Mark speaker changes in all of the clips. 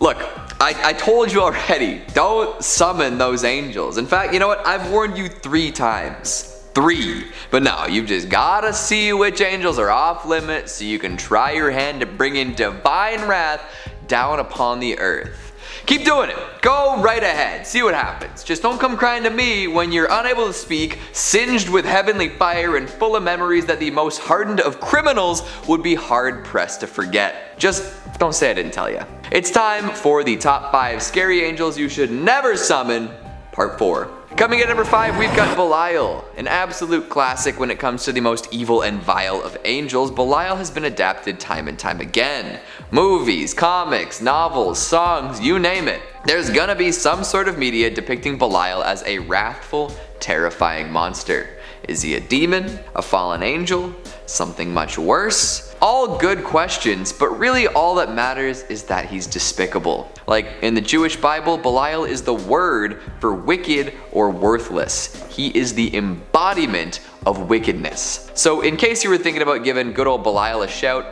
Speaker 1: Look, I told you already, don't summon those angels. In fact, you know what? I've warned you 3 times. 3. But no, you just gotta see which angels are off limits so you can try your hand to bring in divine wrath down upon the earth. Keep doing it. Go right ahead. See what happens. Just don't come crying to me when you're unable to speak, singed with heavenly fire and full of memories that the most hardened of criminals would be hard pressed to forget. Just don't say I didn't tell you. It's time for the top 5 scary angels you should never summon, part 4. Coming at number 5, we've got Belial, an absolute classic when it comes to the most evil and vile of angels. Belial has been adapted time and time again. Movies, comics, novels, songs, you name it. There's gonna be some sort of media depicting Belial as a wrathful, terrifying monster. Is he a demon? A fallen angel? Something much worse? All good questions, but really all that matters is that he's despicable. Like in the Jewish Bible, Belial is the word for wicked or worthless. He is the embodiment of wickedness. So in case you were thinking about giving good old Belial a shout,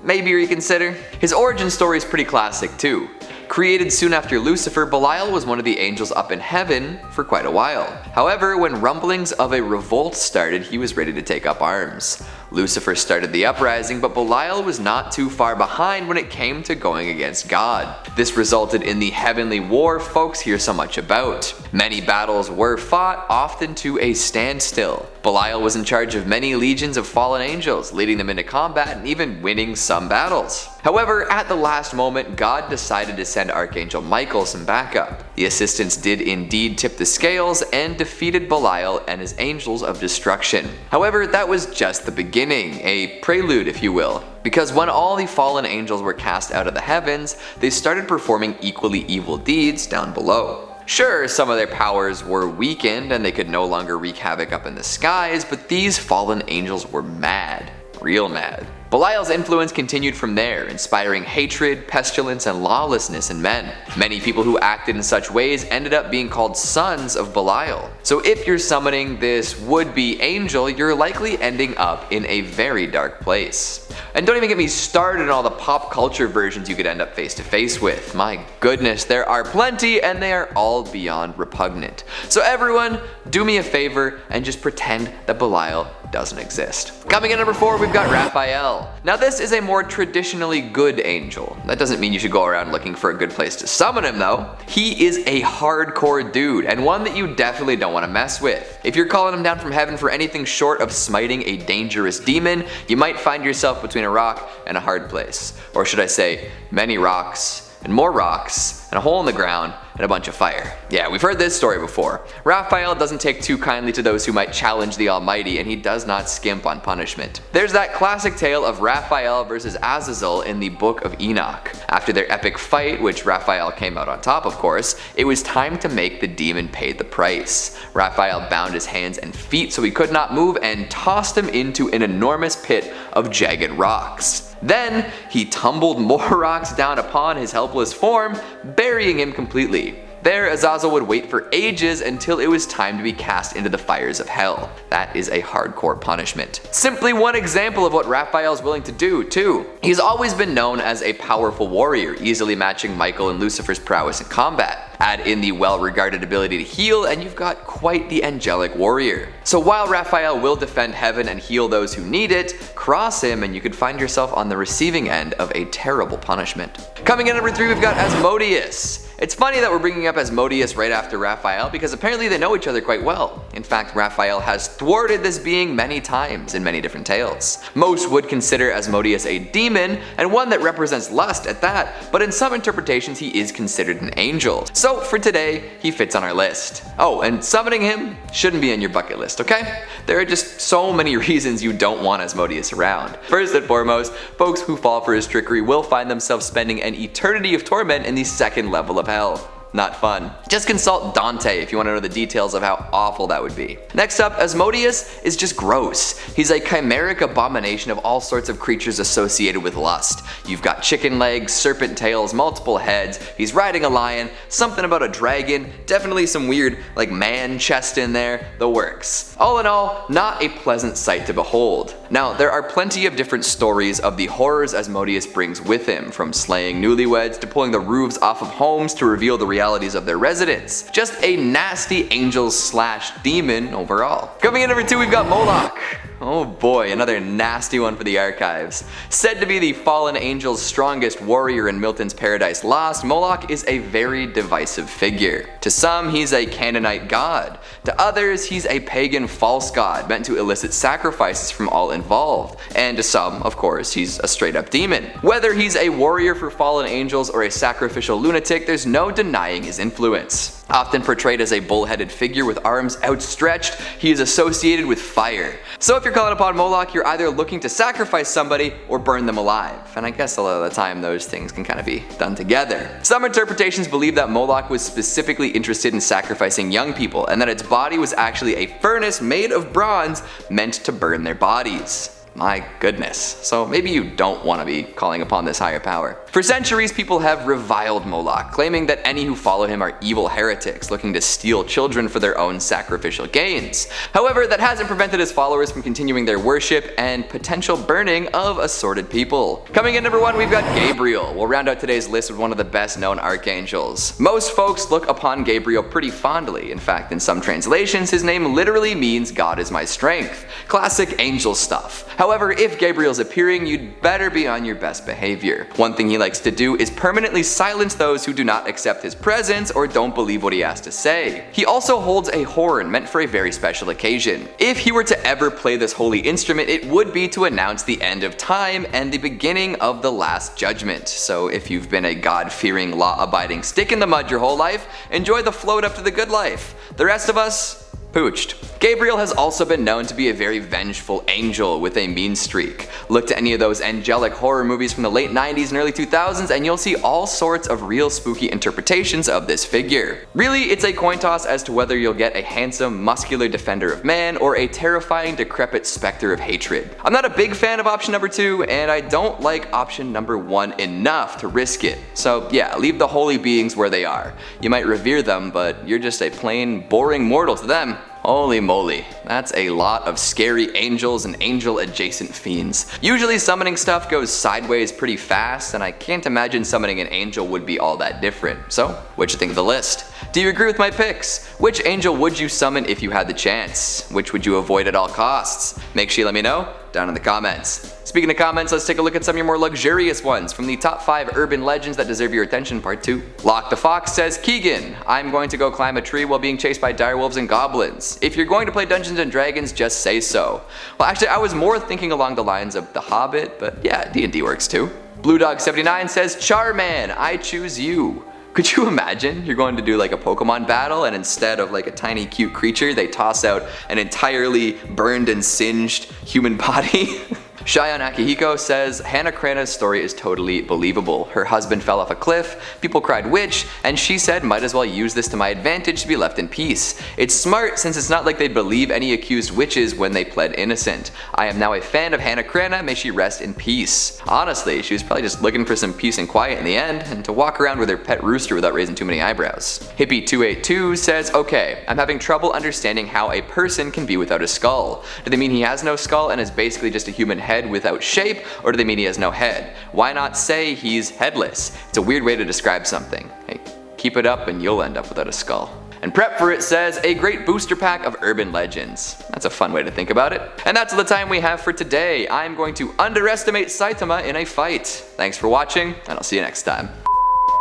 Speaker 1: maybe reconsider. His origin story is pretty classic too. Created soon after Lucifer, Belial was one of the angels up in heaven for quite a while. However, when rumblings of a revolt started, he was ready to take up arms. Lucifer started the uprising, but Belial was not too far behind when it came to going against God. This resulted in the heavenly war folks hear so much about. Many battles were fought, often to a standstill. Belial was in charge of many legions of fallen angels, leading them into combat and even winning some battles. However, at the last moment, God decided to send Archangel Michael some backup. The assistants did indeed tip the scales and defeated Belial and his angels of destruction. However, that was just the beginning, a prelude if you will. Because when all the fallen angels were cast out of the heavens, they started performing equally evil deeds down below. Sure, some of their powers were weakened and they could no longer wreak havoc up in the skies, but these fallen angels were mad. Real mad. Belial's influence continued from there, inspiring hatred, pestilence, and lawlessness in men. Many people who acted in such ways ended up being called sons of Belial. So if you're summoning this would-be angel, you're likely ending up in a very dark place. And don't even get me started on all the pop culture versions you could end up face to face with. My goodness, there are plenty and they are all beyond repugnant. So everyone, do me a favor and just pretend that Belial doesn't exist. Coming in number 4, we've got Raphael. Now this is a more traditionally good angel. That doesn't mean you should go around looking for a good place to summon him though. He is a hardcore dude and one that you definitely don't want to mess with. If you're calling him down from heaven for anything short of smiting a dangerous demon, you might find yourself between a rock and a hard place. Or should I say, many rocks and more rocks and a hole in the ground and a bunch of fire. Yeah, we've heard this story before. Raphael doesn't take too kindly to those who might challenge the Almighty, and he does not skimp on punishment. There's that classic tale of Raphael versus Azazel in the Book of Enoch. After their epic fight, which Raphael came out on top of course, it was time to make the demon pay the price. Raphael bound his hands and feet so he could not move and tossed him into an enormous pit of jagged rocks. Then he tumbled more rocks down upon his helpless form, burying him completely. There, Azazel would wait for ages until it was time to be cast into the fires of hell. That is a hardcore punishment. Simply one example of what Raphael is willing to do, too. He's always been known as a powerful warrior, easily matching Michael and Lucifer's prowess in combat. Add in the well-regarded ability to heal, and you've got quite the angelic warrior. So while Raphael will defend heaven and heal those who need it, cross him and you could find yourself on the receiving end of a terrible punishment. Coming in at number 3, we've got Asmodeus. It's funny that we're bringing up Asmodeus right after Raphael because apparently they know each other quite well. In fact, Raphael has thwarted this being many times in many different tales. Most would consider Asmodeus a demon, and one that represents lust at that, but in some interpretations he is considered an angel. So for today, he fits on our list. Oh, and summoning him shouldn't be on your bucket list, okay? There are just so many reasons you don't want Asmodeus around. First and foremost, folks who fall for his trickery will find themselves spending an eternity of torment in the second level of hell. not fun. Just consult Dante if you want to know the details of how awful that would be. Next up, Asmodeus is just gross. He's a chimeric abomination of all sorts of creatures associated with lust. You've got chicken legs, serpent tails, multiple heads, he's riding a lion, something about a dragon, definitely some weird like man chest in there, the works. All in all, not a pleasant sight to behold. Now, there are plenty of different stories of the horrors Asmodeus brings with him, from slaying newlyweds to pulling the roofs off of homes to reveal the realities of their residents. Just a nasty angel slash demon overall. Coming in number 2, we've got Moloch. Oh boy, another nasty one for the archives. Said to be the fallen angel's strongest warrior in Milton's Paradise Lost, Moloch is a very divisive figure. To some, he's a Canaanite god. To others, he's a pagan false god meant to elicit sacrifices from all involved. And to some, of course, he's a straight up demon. Whether he's a warrior for fallen angels or a sacrificial lunatic, there's no denying his influence. Often portrayed as a bull-headed figure with arms outstretched, he is associated with fire. So if you're calling upon Moloch, you're either looking to sacrifice somebody or burn them alive. And I guess a lot of the time those things can kind of be done together. Some interpretations believe that Moloch was specifically interested in sacrificing young people, and that its body was actually a furnace made of bronze meant to burn their bodies. My goodness. So maybe you don't want to be calling upon this higher power. For centuries, people have reviled Moloch, claiming that any who follow him are evil heretics looking to steal children for their own sacrificial gains. However, that hasn't prevented his followers from continuing their worship and potential burning of assorted people. Coming in number 1, we've got Gabriel. We'll round out today's list with one of the best known archangels. Most folks look upon Gabriel pretty fondly. In fact, in some translations, his name literally means God is my strength. Classic angel stuff. However, if Gabriel's appearing, you'd better be on your best behavior. One thing he likes to do is permanently silence those who do not accept his presence or don't believe what he has to say. He also holds a horn meant for a very special occasion. If he were to ever play this holy instrument, it would be to announce the end of time and the beginning of the last judgment. So if you've been a God-fearing, law-abiding stick in the mud your whole life, enjoy the float up to the good life. The rest of us, pooched. Gabriel has also been known to be a very vengeful angel with a mean streak. Look to any of those angelic horror movies from the late 90s and early 2000s and you'll see all sorts of real spooky interpretations of this figure. Really, it's a coin toss as to whether you'll get a handsome, muscular defender of man or a terrifying, decrepit specter of hatred. I'm not a big fan of option number 2, and I don't like option number 1 enough to risk it. So yeah, leave the holy beings where they are. You might revere them, but you're just a plain, boring mortal to them. Holy moly, that's a lot of scary angels and angel-adjacent fiends. Usually summoning stuff goes sideways pretty fast, and I can't imagine summoning an angel would be all that different. So, what'd you think of the list? Do you agree with my picks? Which angel would you summon if you had the chance? Which would you avoid at all costs? Make sure you let me know down in the comments. Speaking of comments, let's take a look at some of your more luxurious ones from the top 5 urban legends that deserve your attention, part 2. Lock the Fox says, Keegan, I'm going to go climb a tree while being chased by direwolves and goblins. If you're going to play Dungeons and Dragons, just say so. Well, actually, I was more thinking along the lines of The Hobbit, but yeah, D&D works too. Blue Dog 79 says, Charman, I choose you. Could you imagine you're going to do like a Pokemon battle and instead of like a tiny cute creature, they toss out an entirely burned and singed human body? Cheyenne Akihiko says, Hannah Krana's story is totally believable. Her husband fell off a cliff, people cried witch, and she said might as well use this to my advantage to be left in peace. It's smart since it's not like they'd believe any accused witches when they pled innocent. I am now a fan of Hannah Krana, may she rest in peace. Honestly, she was probably just looking for some peace and quiet in the end, and to walk around with her pet rooster without raising too many eyebrows. Hippie282 says, okay, I'm having trouble understanding how a person can be without a skull. Do they mean he has no skull and is basically just a human head without shape, or do they mean he has no head? Why not say he's headless? It's a weird way to describe something. Hey, keep it up and you'll end up without a skull. And Prep for It says, a great booster pack of urban legends. That's a fun way to think about it. And that's all the time we have for today. I'm going to underestimate Saitama in a fight. Thanks for watching, and I'll see you next time.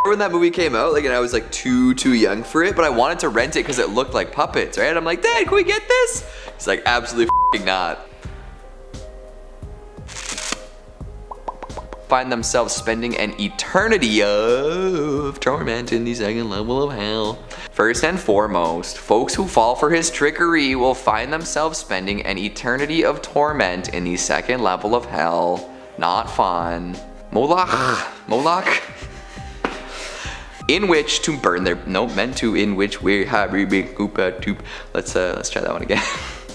Speaker 1: When that movie came out, and I was like too young for it, but I wanted to rent it because it looked like puppets, right? I'm like, Dad, can we get this? He's like, absolutely not. Find themselves spending an eternity of torment in the second level of hell. First and foremost, folks who fall for his trickery will find themselves spending an eternity of torment in the second level of hell. Not fun. Moloch. in which to burn their, no, meant to, in which we have, let's try that one again.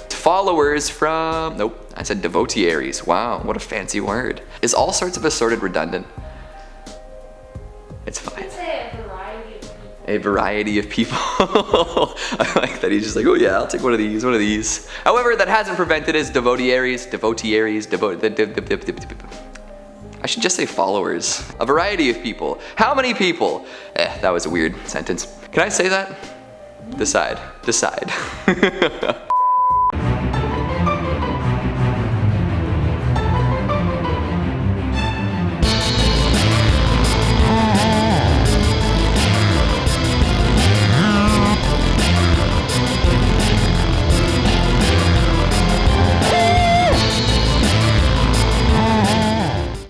Speaker 1: Followers from, nope, I said devotees. Wow, what a fancy word. Is all sorts of assorted redundant? It's fine.
Speaker 2: I'd say a variety of people.
Speaker 1: A variety of people. I like that he's just like, oh yeah, I'll take one of these. However, that hasn't prevented his devotees, I should just say followers. A variety of people. How many people? That was a weird sentence. Can I say that? Decide.